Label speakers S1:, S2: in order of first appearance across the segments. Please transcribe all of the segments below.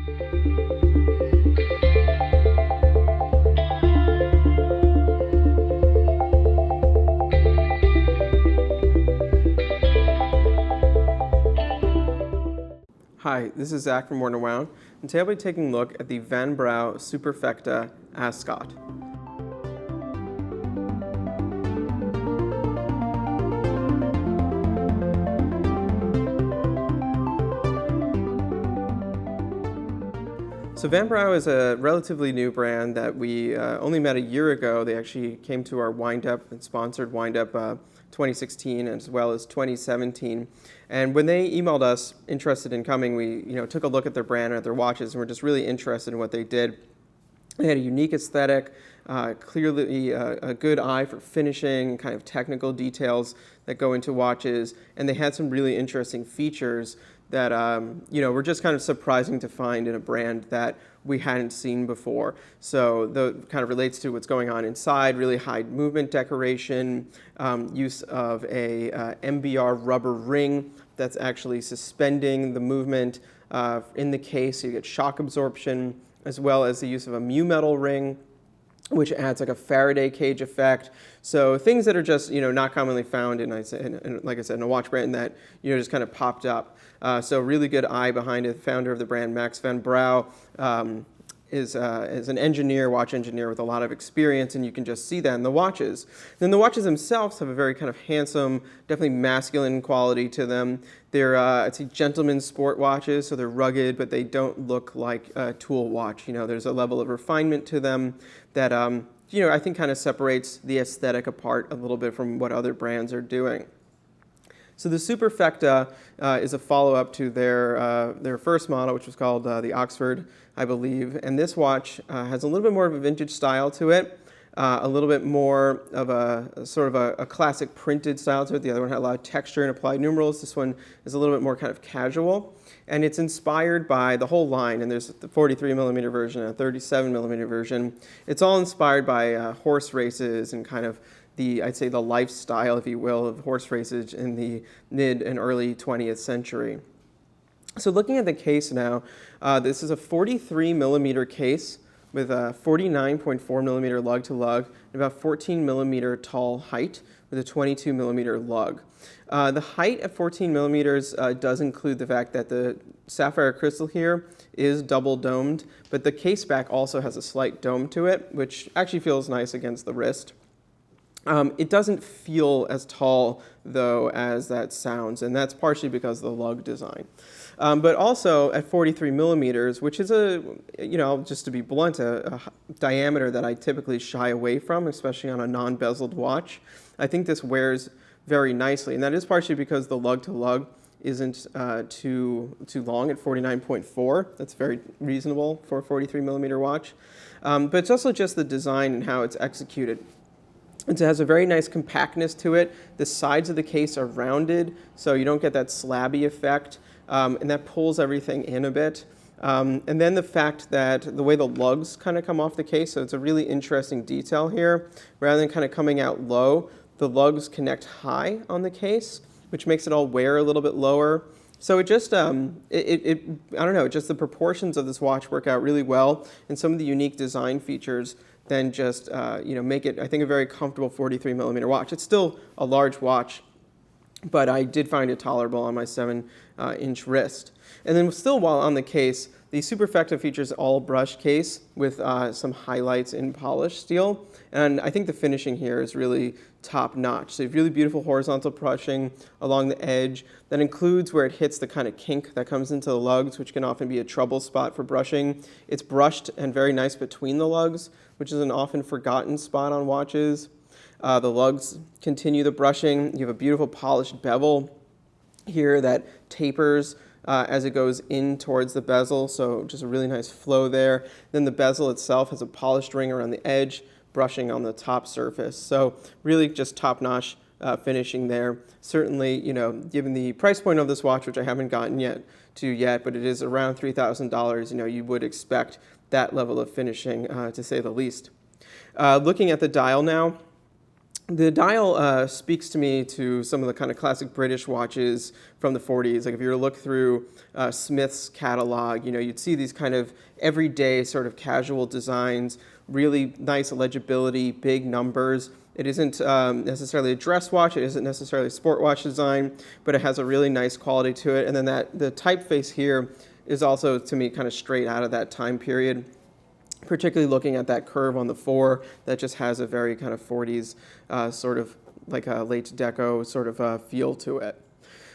S1: Hi, this is Zach from Warner Wound, and today I'll be taking a look at the Brauge Superfecta Ascot. So Brauge is a relatively new brand that we only met a year ago. They actually came to our wind-up and sponsored wind-up 2016 as well as 2017. And when they emailed us interested in coming, we took a look at their brand and at their watches, and we're just really interested in what they did. They had a unique aesthetic, clearly a good eye for finishing, kind of technical details that go into watches, and they had some really interesting features that were just kind of surprising to find in a brand that we hadn't seen before. So that kind of relates to what's going on inside, really high movement decoration, use of a MBR rubber ring that's actually suspending the movement in the case, so you get shock absorption, as well as the use of a mu metal ring, which adds like a Faraday cage effect. So things that are just not commonly found in like I said, in a watch brand that just kind of popped up. So really good eye behind it. The founder of the brand, Max van Brauge, is an engineer, watch engineer with a lot of experience, and you can just see that in the watches. Then the watches themselves have a very kind of handsome, definitely masculine quality to them. They're, I'd say, gentlemen's sport watches, so they're rugged, but they don't look like a tool watch. There's a level of refinement to them that, I think kind of separates the aesthetic apart a little bit from what other brands are doing. So the Superfecta is a follow-up to their first model, which was called the Oxford, I believe. And this watch has a little bit more of a vintage style to it, a little bit more of a sort of a classic printed style to it. The other one had a lot of texture and applied numerals. This one is a little bit more kind of casual. And it's inspired by the whole line, and there's the 43mm version and a 37mm version. It's all inspired by horse races and kind of I'd say the lifestyle, if you will, of horse races in the mid and early 20th century. So looking at the case now, this is a 43mm case with a 49.4mm lug to lug and about 14mm tall height with a 22mm lug. The height at 14mm does include the fact that the sapphire crystal here is double domed, but the case back also has a slight dome to it, which actually feels nice against the wrist. It doesn't feel as tall, though, as that sounds, and that's partially because of the lug design. But also at 43mm, which is just to be blunt, a diameter that I typically shy away from, especially on a non-bezeled watch. I think this wears very nicely, and that is partially because the lug to lug isn't too long at 49.4. That's very reasonable for a 43mm watch. But it's also just the design and how it's executed. It has a very nice compactness to it. The sides of the case are rounded, so you don't get that slabby effect, and that pulls everything in a bit. And then the fact that the way the lugs kind of come off the case, so it's a really interesting detail here. Rather than kind of coming out low, the lugs connect high on the case, which makes it all wear a little bit lower. So it just, I don't know, just the proportions of this watch work out really well, and some of the unique design features then just make it, I think, a very comfortable 43mm watch. It's still a large watch, but I did find it tolerable on my 7-inch wrist. And then still while on the case, the Superfecta features all brushed case with some highlights in polished steel. And I think the finishing here is really top-notch. So you have really beautiful horizontal brushing along the edge. That includes where it hits the kind of kink that comes into the lugs, which can often be a trouble spot for brushing. It's brushed and very nice between the lugs, which is an often forgotten spot on watches. The lugs continue the brushing. You have a beautiful polished bevel here that tapers as it goes in towards the bezel, so just a really nice flow there. Then the bezel itself has a polished ring around the edge, brushing on the top surface. So really just top-notch finishing there. Certainly, given the price point of this watch, which I haven't gotten yet, but it is around $3,000, you would expect that level of finishing, to say the least. Looking at the dial now, The dial speaks to me to some of the kind of classic British watches from the 40s. Like if you were to look through Smith's catalog, you'd see these kind of everyday sort of casual designs, really nice legibility, big numbers. It isn't necessarily a dress watch, it isn't necessarily a sport watch design, but it has a really nice quality to it. And then the typeface here is also, to me, kind of straight out of that time period, particularly looking at that curve on the 4 that just has a very kind of 40s sort of like a late deco sort of feel to it.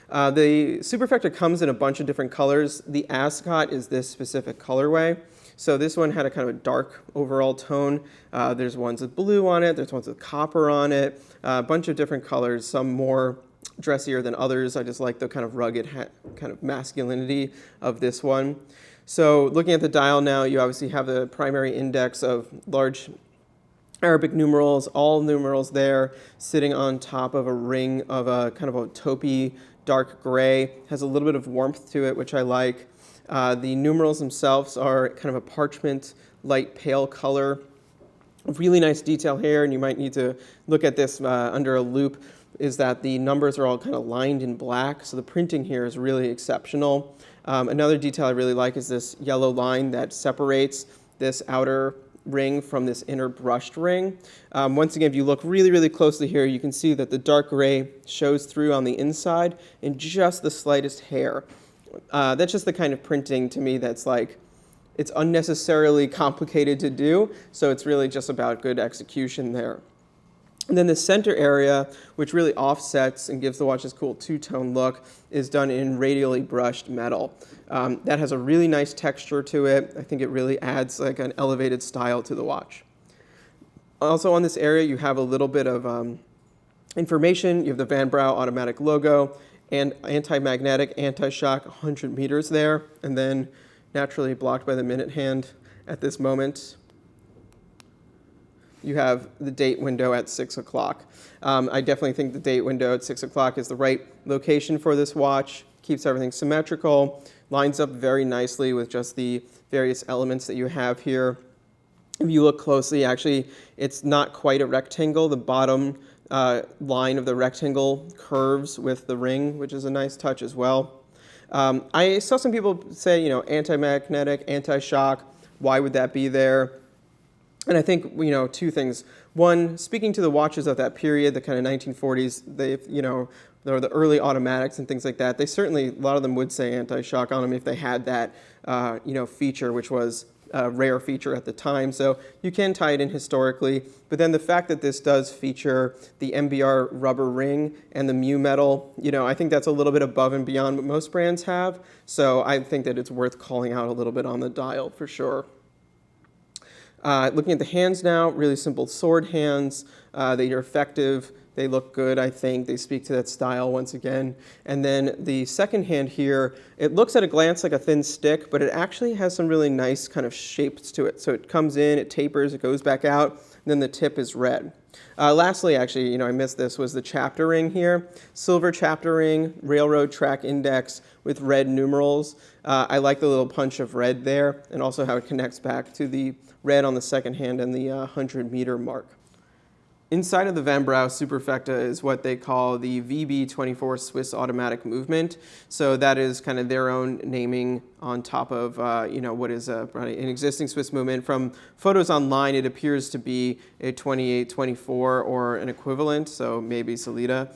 S1: The Superfecta comes in a bunch of different colors. The Ascot is this specific colorway. So this one had a kind of a dark overall tone. There's ones with blue on it. There's ones with copper on it. A bunch of different colors, some more dressier than others. I just like the kind of rugged kind of masculinity of this one. So looking at the dial now, you obviously have the primary index of large Arabic numerals, all numerals there, sitting on top of a ring of a kind of a taupey dark gray. Has a little bit of warmth to it, which I like. The numerals themselves are kind of a parchment, light pale color. Really nice detail here, and you might need to look at this under a loop, is that the numbers are all kind of lined in black, so the printing here is really exceptional. Another detail I really like is this yellow line that separates this outer ring from this inner brushed ring. Once again, if you look really, really closely here, you can see that the dark gray shows through on the inside in just the slightest hair. That's just the kind of printing to me that's like, it's unnecessarily complicated to do, so it's really just about good execution there. And then the center area, which really offsets and gives the watch this cool two-tone look, is done in radially brushed metal. That has a really nice texture to it. I think it really adds like an elevated style to the watch. Also on this area, you have a little bit of information. You have the Van Brauge automatic logo and anti-magnetic, anti-shock 100 meters there, and then naturally blocked by the minute hand at this moment, you have the date window at 6 o'clock. I definitely think the date window at 6 o'clock is the right location for this watch. Keeps everything symmetrical, lines up very nicely with just the various elements that you have here. If you look closely, actually, it's not quite a rectangle. The bottom line of the rectangle curves with the ring, which is a nice touch as well. I saw some people say, anti-magnetic, anti-shock. Why would that be there? And I think, two things. One, speaking to the watches of that period, the kind of 1940s, the early automatics and things like that, they certainly, a lot of them would say anti-shock on them if they had that, feature, which was a rare feature at the time. So you can tie it in historically. But then the fact that this does feature the MBR rubber ring and the mu metal, I think that's a little bit above and beyond what most brands have. So I think that it's worth calling out a little bit on the dial for sure. Looking at the hands now, really simple sword hands. They are effective. They look good, I think. They speak to that style once again. And then the second hand here, it looks at a glance like a thin stick, but it actually has some really nice kind of shapes to it. So it comes in, it tapers, it goes back out, and then the tip is red. Lastly, actually, I missed this, was the chapter ring here. Silver chapter ring, railroad track index with red numerals. I like the little punch of red there, and also how it connects back to the red on the second hand and the 100-meter mark. Inside of the Van Brauge Superfecta is what they call the VB24 Swiss automatic movement. So that is kind of their own naming on top of what is an existing Swiss movement. From photos online, it appears to be a 2824 or an equivalent, so maybe Solida.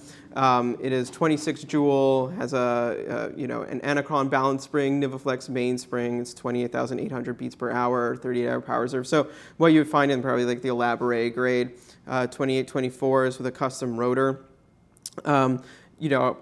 S1: It is 26 joule, has an Anacron balance spring, Niviflex mainspring. It's 28,800 beats per hour, 38-hour power reserve. So what you would find in probably like the Elaboré grade 2824s with a custom rotor. I'm not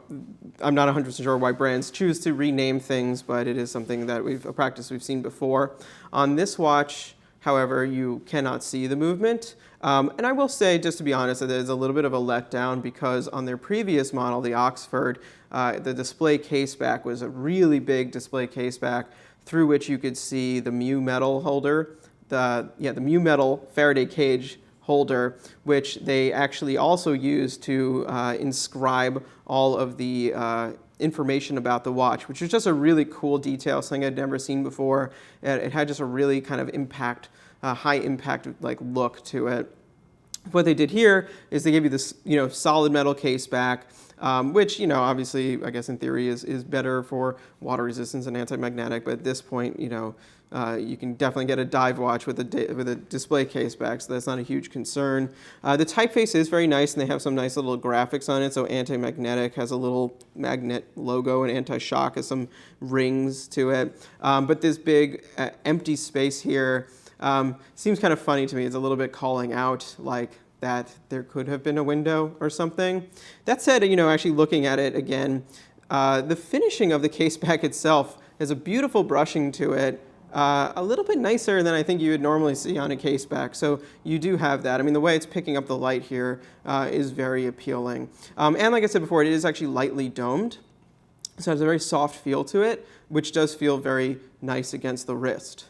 S1: 100% sure why brands choose to rename things, but it is something that a practice we've seen before. On this watch, however, you cannot see the movement. And I will say, just to be honest, that there's a little bit of a letdown because on their previous model, the Oxford, the display caseback was a really big display caseback through which you could see the mu metal holder, the mu metal Faraday cage holder, which they actually also used to inscribe all of the information about the watch, which was just a really cool detail, something I'd never seen before. It had just a really kind of high impact like look to it. What they did here is they gave you this, solid metal case back, which, obviously, I guess in theory is better for water resistance and anti-magnetic. But at this point, you can definitely get a dive watch with a display case back, so that's not a huge concern. The typeface is very nice, and they have some nice little graphics on it. So anti-magnetic has a little magnet logo, and anti-shock has some rings to it. But this big empty space here seems kind of funny to me. It's a little bit calling out like that there could have been a window or something. That said, actually looking at it again, the finishing of the case back itself has a beautiful brushing to it, a little bit nicer than I think you would normally see on a case back. So you do have that. I mean, the way it's picking up the light here is very appealing. And like I said before, it is actually lightly domed. So it has a very soft feel to it, which does feel very nice against the wrist.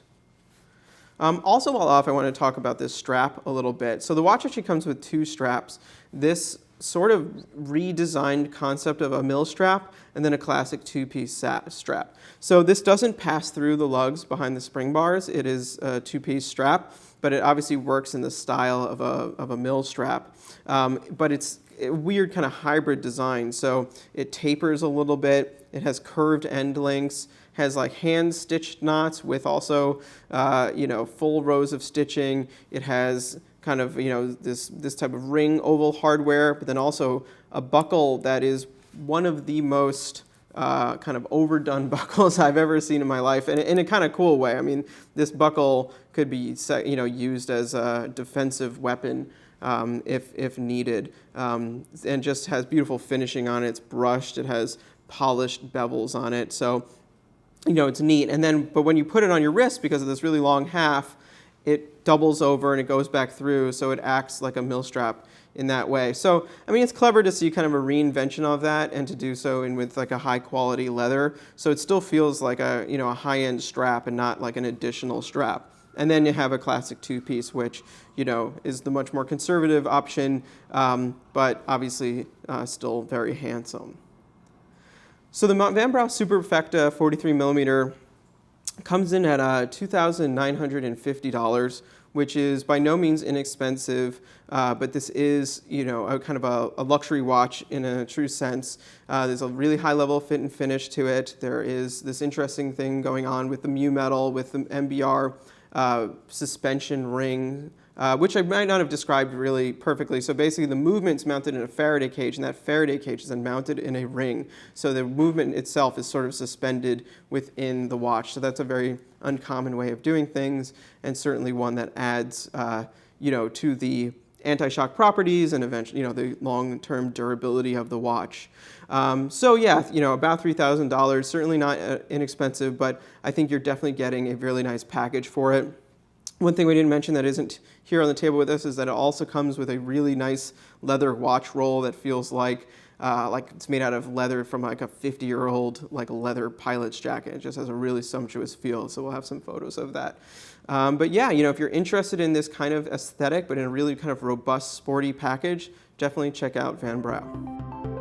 S1: Also, while off, I want to talk about this strap a little bit. So the watch actually comes with two straps. This sort of redesigned concept of a mill strap and then a classic two-piece strap. So this doesn't pass through the lugs behind the spring bars. It is a two-piece strap, but it obviously works in the style of a mill strap. But it's a weird kind of hybrid design. So it tapers a little bit. It has curved end links, has like hand stitched knots with also, full rows of stitching. It has kind of, this type of ring oval hardware, but then also a buckle that is one of the most kind of overdone buckles I've ever seen in my life, and in a kind of cool way. I mean, this buckle could be, used as a defensive weapon if needed, and just has beautiful finishing on it. It's brushed. It has polished bevels on it. So, it's neat. But when you put it on your wrist, because of this really long half, it doubles over and it goes back through, so it acts like a mill strap in that way. So, I mean, it's clever to see kind of a reinvention of that and to do so with like a high quality leather. So it still feels like a high-end strap and not like an additional strap. And then you have a classic two-piece, which, is the much more conservative option, but obviously still very handsome. So the Van Brauge Superfecta 43 millimeter comes in at $2,950, which is by no means inexpensive, but this is, a kind of a luxury watch in a true sense. There's a really high level of fit and finish to it. There is this interesting thing going on with the mu metal, with the MBR suspension ring, which I might not have described really perfectly. So basically the movement's mounted in a Faraday cage, and that Faraday cage is then mounted in a ring. So the movement itself is sort of suspended within the watch. So that's a very uncommon way of doing things, and certainly one that adds, to the anti-shock properties and eventually, the long-term durability of the watch. About $3,000, certainly not inexpensive, but I think you're definitely getting a really nice package for it. One thing we didn't mention that isn't here on the table with us is that it also comes with a really nice leather watch roll that feels like it's made out of leather from like a 50-year-old like leather pilot's jacket. It just has a really sumptuous feel, so we'll have some photos of that. If you're interested in this kind of aesthetic but in a really kind of robust, sporty package, definitely check out Van Brauge.